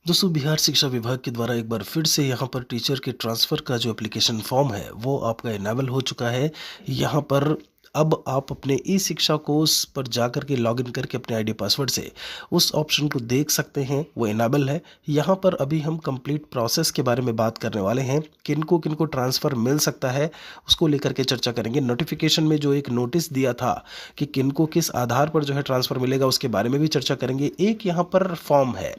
दोस्तों, बिहार शिक्षा विभाग के द्वारा एक बार फिर से यहाँ पर टीचर के ट्रांसफ़र का जो एप्लीकेशन फॉर्म है वो आपका इनेबल हो चुका है। यहाँ पर अब आप अपने ई शिक्षा कोर्स पर जाकर के लॉगिन करके अपने आईडी पासवर्ड से उस ऑप्शन को देख सकते हैं, वो इनेबल है। यहाँ पर अभी हम कंप्लीट प्रोसेस के बारे में बात करने वाले हैं, किनको किनको ट्रांसफ़र मिल सकता है उसको लेकर के चर्चा करेंगे। नोटिफिकेशन में जो एक नोटिस दिया था कि किनको किस आधार पर जो है ट्रांसफ़र मिलेगा उसके बारे में भी चर्चा करेंगे। एक यहाँ पर फॉर्म है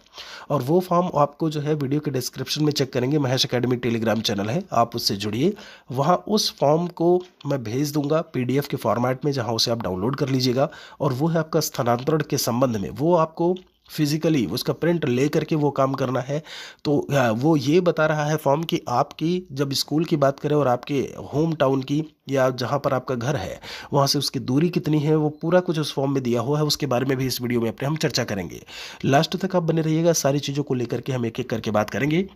और वो फॉर्म आपको जो है वीडियो के डिस्क्रिप्शन में चेक करेंगे, महेश एकेडमी टेलीग्राम चैनल है, आप उससे जुड़िए। वहाँ उस फॉर्म को मैं भेज दूंगा पीडीएफ के फॉर्मेट में, जहाँ उसे आप डाउनलोड कर लीजिएगा। और वो है आपका स्थानांतरण के संबंध में, वो आपको फिजिकली उसका प्रिंट ले करके वो काम करना है। तो वो ये बता रहा है फॉर्म कि आपकी जब स्कूल की बात करें और आपके होम टाउन की या जहाँ पर आपका घर है वहाँ से उसकी दूरी कितनी है, वो पूरा कुछ उस फॉर्म में दिया हुआ है। उसके बारे में भी इस वीडियो में अपने हम चर्चा करेंगे। लास्ट तक आप बने रहिएगा, सारी चीज़ों को लेकर के हम एक एक करके बात करेंगे।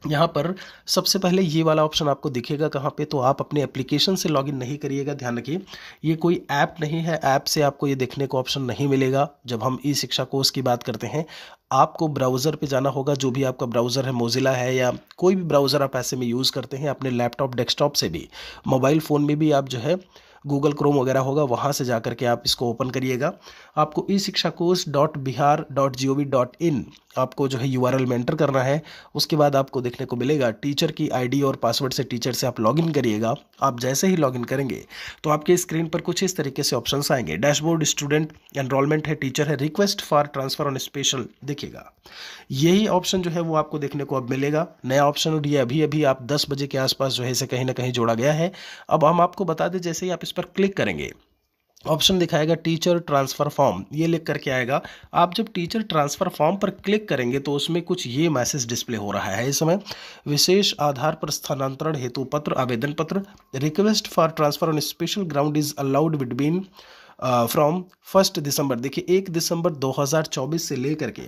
यहाँ पर सबसे पहले ये वाला ऑप्शन आपको दिखेगा कहाँ पे, तो आप अपने एप्लीकेशन से लॉगिन नहीं करिएगा, ध्यान रखिए। ये कोई ऐप नहीं है, ऐप से आपको ये देखने को ऑप्शन नहीं मिलेगा। जब हम ई शिक्षा कोर्स की बात करते हैं आपको ब्राउज़र पे जाना होगा, जो भी आपका ब्राउज़र है, मोजिला है या कोई भी ब्राउज़र आप ऐसे में यूज़ करते हैं, अपने लैपटॉप डेस्कटॉप से भी, मोबाइल फ़ोन में भी आप जो है गूगल क्रोम वगैरह होगा, वहाँ से जा करके आप इसको ओपन करिएगा। आपको ई शिक्षा कोर्स .bihar.gov.in आपको जो है यूआरएल में एंटर करना है। उसके बाद आपको देखने को मिलेगा टीचर की आईडी और पासवर्ड से टीचर से आप लॉगिन करिएगा। आप जैसे ही लॉगिन करेंगे तो आपके स्क्रीन पर कुछ इस तरीके से ऑप्शंस आएंगे। डैशबोर्ड, स्टूडेंट, एनरोलमेंट है, टीचर है, request for transfer on special दिखेगा। यही ऑप्शन जो है वो आपको देखने को अब मिलेगा, नया ऑप्शन। और ये अभी अभी आप 10 बजे के आसपास जो है इसे कहीं ना कहीं जोड़ा गया है। अब हम आपको बता दें, जैसे ही आप इस पर क्लिक करेंगे ऑप्शन दिखाएगा टीचर ट्रांसफ़र फॉर्म, ये लिख करके आएगा। आप जब टीचर ट्रांसफ़र फॉर्म पर क्लिक करेंगे तो उसमें कुछ ये मैसेज डिस्प्ले हो रहा है इस समय। विशेष आधार पर स्थानांतरण हेतु पत्र, आवेदन पत्र, request for transfer on special ground is allowed between from 1 दिसंबर। देखिए 1 दिसंबर 2024 से लेकर के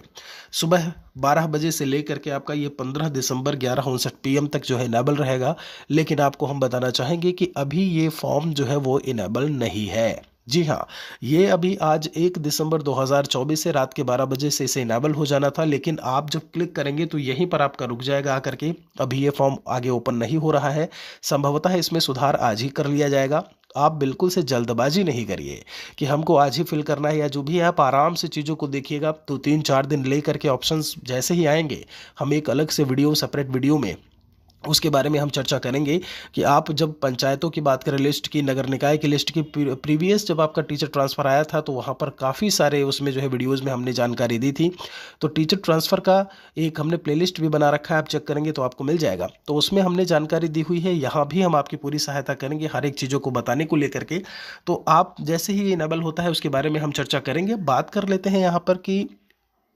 सुबह 12 बजे से लेकर के आपका ये 15 दिसंबर 11:59 PM तक जो है इनेबल रहेगा। लेकिन आपको हम बताना चाहेंगे कि अभी ये फॉर्म जो है वो इनेबल नहीं है। जी हाँ, ये अभी आज 1 दिसंबर 2024 से रात के 12 बजे से इसे इनेबल हो जाना था, लेकिन आप जब क्लिक करेंगे तो यहीं पर आपका रुक जाएगा आकर के। अभी ये फॉर्म आगे ओपन नहीं हो रहा है, संभवतः इसमें सुधार आज ही कर लिया जाएगा। आप बिल्कुल से जल्दबाजी नहीं करिए कि हमको आज ही फिल करना है या जो भी है, आप आराम से चीज़ों को देखिएगा। तो 3-4 दिन ले करके ऑप्शंस जैसे ही आएंगे हम एक अलग से वीडियो, सेपरेट वीडियो में उसके बारे में हम चर्चा करेंगे कि आप जब पंचायतों की बात करें, लिस्ट की, नगर निकाय की लिस्ट की, प्रीवियस जब आपका टीचर ट्रांसफ़र आया था तो वहाँ पर काफ़ी सारे उसमें जो है वीडियोज़ में हमने जानकारी दी थी। तो टीचर ट्रांसफ़र का एक हमने प्लेलिस्ट भी बना रखा है, आप चेक करेंगे तो आपको मिल जाएगा। तो उसमें हमने जानकारी दी हुई है, यहाँ भी हम आपकी पूरी सहायता करेंगे हर एक चीज़ों को बताने को लेकर के। तो आप जैसे ही इनेबल होता है उसके बारे में हम चर्चा करेंगे। बात कर लेते हैं यहाँ पर कि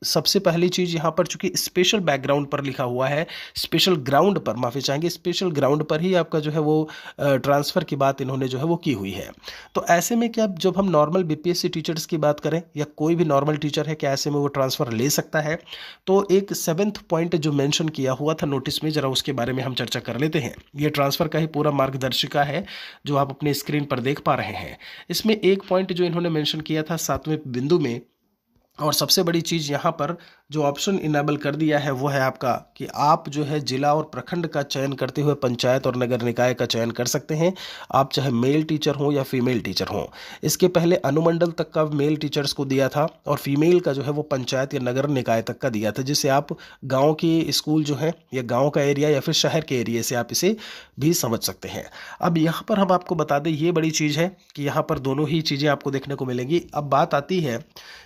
सबसे पहली चीज़ यहाँ पर चूंकि स्पेशल बैकग्राउंड पर लिखा हुआ है, स्पेशल ग्राउंड पर, माफ़ी चाहेंगे, स्पेशल ग्राउंड पर ही आपका जो है वो ट्रांसफ़र की बात इन्होंने जो है वो की हुई है। तो ऐसे में क्या जब हम नॉर्मल बीपीएससी टीचर्स की बात करें या कोई भी नॉर्मल टीचर है, क्या ऐसे में वो ट्रांसफ़र ले सकता है? तो एक 7th पॉइंट जो मेंशन किया हुआ था नोटिस में, ज़रा उसके बारे में हम चर्चा कर लेते हैं। ये ट्रांसफ़र का ही पूरा मार्गदर्शिका है जो आप अपने स्क्रीन पर देख पा रहे हैं। इसमें एक पॉइंट जो इन्होंने मेंशन किया था 7वें बिंदु में, और सबसे बड़ी चीज़ यहाँ पर जो ऑप्शन इनेबल कर दिया है वो है आपका कि आप जो है जिला और प्रखंड का चयन करते हुए पंचायत और नगर निकाय का चयन कर सकते हैं, आप चाहे मेल टीचर हों या फीमेल टीचर हों। इसके पहले अनुमंडल तक का मेल टीचर्स को दिया था और फीमेल का जो है वो पंचायत या नगर निकाय तक का दिया था, जिससे आप गाँव के स्कूल जो है या गाँव का एरिया या फिर शहर के एरिया से आप इसे भी समझ सकते हैं। अब यहाँ पर हम आपको बता दें, ये बड़ी चीज़ है कि यहाँ पर दोनों ही चीज़ें आपको देखने को मिलेंगी। अब बात आती है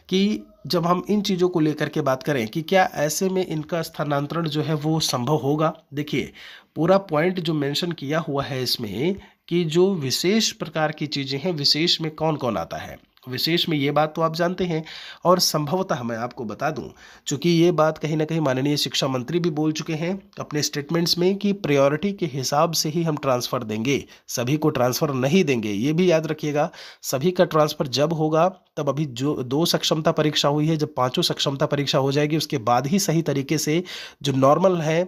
कि जब हम इन चीज़ों को लेकर के बात करें कि क्या ऐसे में इनका स्थानांतरण जो है वो संभव होगा। देखिए पूरा पॉइंट जो मेंशन किया हुआ है इसमें कि जो विशेष प्रकार की चीज़ें हैं, विशेष में कौन कौन आता है, विशेष में ये बात तो आप जानते हैं। और संभवतः मैं आपको बता दूं, चूंकि ये बात कहीं ना कहीं माननीय शिक्षा मंत्री भी बोल चुके हैं अपने स्टेटमेंट्स में कि प्रायोरिटी के हिसाब से ही हम ट्रांसफ़र देंगे, सभी को ट्रांसफ़र नहीं देंगे। ये भी याद रखिएगा, सभी का ट्रांसफ़र जब होगा तब, अभी जो 2 सक्षमता परीक्षा हुई है, जब 5वीं सक्षमता परीक्षा हो जाएगी उसके बाद ही सही तरीके से जो नॉर्मल है,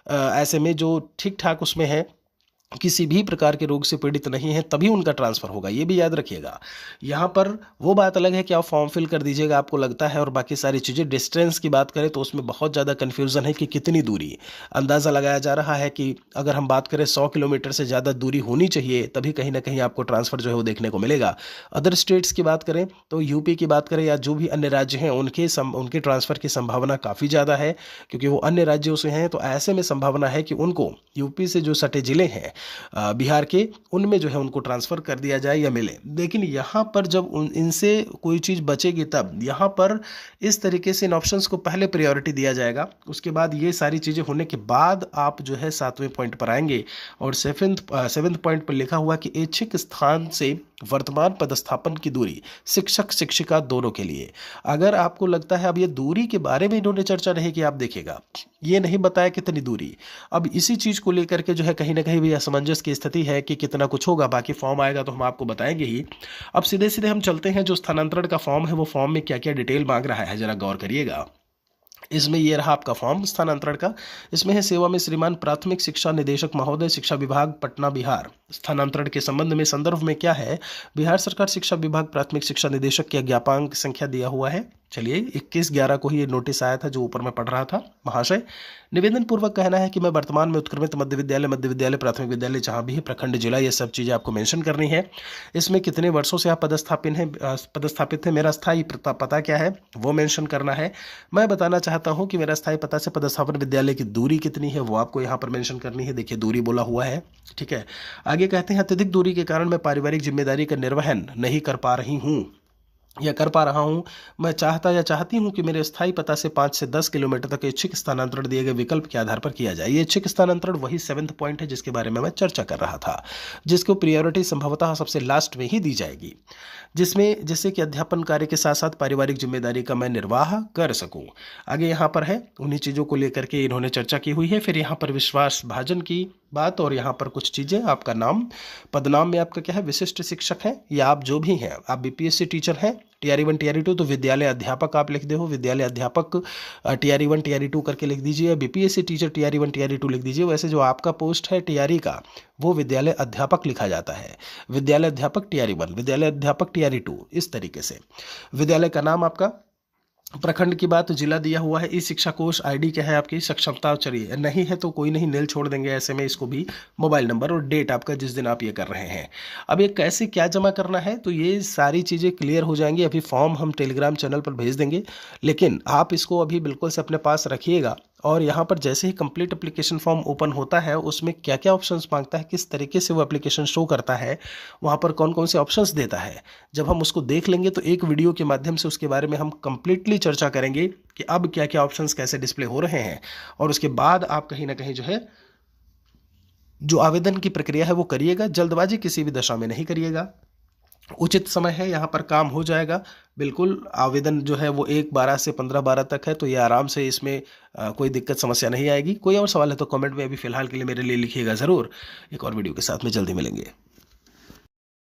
ऐसे में जो ठीक ठाक उसमें है किसी भी प्रकार के रोग से पीड़ित नहीं है तभी उनका ट्रांसफ़र होगा, ये भी याद रखिएगा। यहाँ पर वो बात अलग है कि आप फॉर्म फिल कर दीजिएगा आपको लगता है और बाकी सारी चीज़ें। डिस्टेंस की बात करें तो उसमें बहुत ज़्यादा कन्फ्यूज़न है कि कितनी दूरी। अंदाज़ा लगाया जा रहा है कि अगर हम बात करें 100 किलोमीटर से ज़्यादा दूरी होनी चाहिए तभी कहीं ना कहीं आपको ट्रांसफ़र जो है वो देखने को मिलेगा। अदर स्टेट्स की बात करें तो यूपी की बात करें या जो भी अन्य राज्य हैं उनके ट्रांसफ़र की संभावना काफ़ी ज़्यादा है, क्योंकि वो अन्य राज्यों से हैं। तो ऐसे में संभावना है कि उनको यूपी से जो सटे ज़िले हैं बिहार के, उनमें जो है उनको ट्रांसफ़र कर दिया जाए या मिले। लेकिन यहाँ पर जब इनसे कोई चीज़ बचेगी तब यहाँ पर इस तरीके से इन ऑप्शंस को पहले प्रायोरिटी दिया जाएगा। उसके बाद ये सारी चीज़ें होने के बाद आप जो है 7वें पॉइंट पर आएंगे और सेवेंथ पॉइंट पर लिखा हुआ कि ऐच्छिक स्थान से वर्तमान पदस्थापन की दूरी शिक्षक शिक्षिका दोनों के लिए। अगर आपको लगता है अब ये दूरी के बारे में इन्होंने चर्चा नहीं की, आप देखिएगा ये नहीं बताया कितनी दूरी। अब इसी चीज़ को लेकर के जो है कहीं ना कहीं भी असमंजस की स्थिति है कि कितना कुछ होगा। बाकी फॉर्म आएगा तो हम आपको बताएंगे ही। अब सीधे सीधे हम चलते हैं, जो स्थानांतरण का फॉर्म है वो फॉर्म में क्या क्या डिटेल मांग रहा है, जरा गौर करिएगा। इसमें ये रहा आपका फॉर्म स्थानांतरण का। इसमें है सेवा में श्रीमान प्राथमिक शिक्षा निदेशक महोदय, शिक्षा विभाग पटना बिहार। स्थानांतरण के संबंध में संदर्भ में क्या है, बिहार सरकार शिक्षा विभाग प्राथमिक शिक्षा निदेशक के ज्ञापांक संख्या दिया हुआ है। चलिए 21/11 को ही ये नोटिस आया था जो ऊपर मैं पढ़ रहा था। महाशय, निवेदन पूर्वक कहना है कि मैं वर्तमान में उत्क्रमित मध्य विद्यालय प्राथमिक विद्यालय जहाँ भी है, प्रखंड जिला, ये सब चीज़ें आपको मेंशन करनी है। इसमें कितने वर्षों से आप पदस्थापित हैं, मेरा स्थायी पता क्या है वो मेंशन करना है। मैं बताना चाहता हूँ कि मेरा स्थायी पता से पदस्थापन विद्यालय की दूरी कितनी है वो आपको यहाँ पर मेंशन करनी है। देखिए दूरी बोला हुआ है, ठीक है। आगे कहते हैं अत्यधिक दूरी के कारण मैं पारिवारिक जिम्मेदारी का निर्वहन नहीं कर पा रही हूँ या कर पा रहा हूं। मैं चाहता या चाहती हूं कि मेरे स्थायी पता से 5 से 10 किलोमीटर तक ऐच्छिक स्थानांतरण दिए गए विकल्प के आधार पर किया जाए। ये ऐच्छिक स्थानांतरण वही 7th पॉइंट है जिसके बारे में मैं चर्चा कर रहा था, जिसको प्रायोरिटी संभवतः सबसे लास्ट में ही दी जाएगी, जिसमें जैसे कि अध्यापन कार्य के साथ साथ पारिवारिक जिम्मेदारी का मैं निर्वाह कर सकूं। आगे यहाँ पर है उन्हीं चीज़ों को लेकर के इन्होंने चर्चा की हुई है। फिर यहाँ पर विश्वास भाजन की बात और यहाँ पर कुछ चीज़ें, आपका नाम, पदनाम में आपका क्या है, विशिष्ट शिक्षक है या आप जो भी हैं, आप बीपीएससी टीचर हैं, TRE1 TRE2 तो विद्यालय अध्यापक आप लिख दे हो, विद्यालय अध्यापक TRE1 TRE2 करके लिख दीजिए। बीपीएससी टीचर TRE1 TRE2 लिख दीजिए। वैसे जो आपका पोस्ट है TRE का वो विद्यालय अध्यापक लिखा जाता है, विद्यालय अध्यापक TRE1, विद्यालय अध्यापक TRE2, इस तरीके से। विद्यालय का नाम आपका, प्रखंड की बात, जिला दिया हुआ है, ई शिक्षा कोष, आईडी क्या है आपकी, सक्षमता, चलिए नहीं है तो कोई नहीं, नील छोड़ देंगे ऐसे में इसको भी। मोबाइल नंबर और डेट आपका जिस दिन आप ये कर रहे हैं। अब ये कैसे क्या जमा करना है तो ये सारी चीज़ें क्लियर हो जाएंगी। अभी फॉर्म हम टेलीग्राम चैनल पर भेज देंगे, लेकिन आप इसको अभी बिल्कुल से अपने पास रखिएगा। और यहाँ पर जैसे ही कंप्लीट एप्लीकेशन फॉर्म ओपन होता है उसमें क्या क्या ऑप्शंस मांगता है, किस तरीके से वो एप्लीकेशन शो करता है, वहाँ पर कौन कौन से ऑप्शंस देता है, जब हम उसको देख लेंगे तो एक वीडियो के माध्यम से उसके बारे में हम कंप्लीटली चर्चा करेंगे कि अब क्या क्या ऑप्शंस कैसे डिस्प्ले हो रहे हैं। और उसके बाद आप कहीं ना कहीं जो है जो आवेदन की प्रक्रिया है वो करिएगा। जल्दबाजी किसी भी दशा में नहीं करिएगा, उचित समय है, यहाँ पर काम हो जाएगा बिल्कुल। आवेदन जो है वो 1/12 से 15/12 तक है, तो ये आराम से इसमें कोई दिक्कत समस्या नहीं आएगी। कोई और सवाल है तो कमेंट में अभी फिलहाल के लिए मेरे लिए लिखिएगा ज़रूर। एक और वीडियो के साथ में जल्दी मिलेंगे।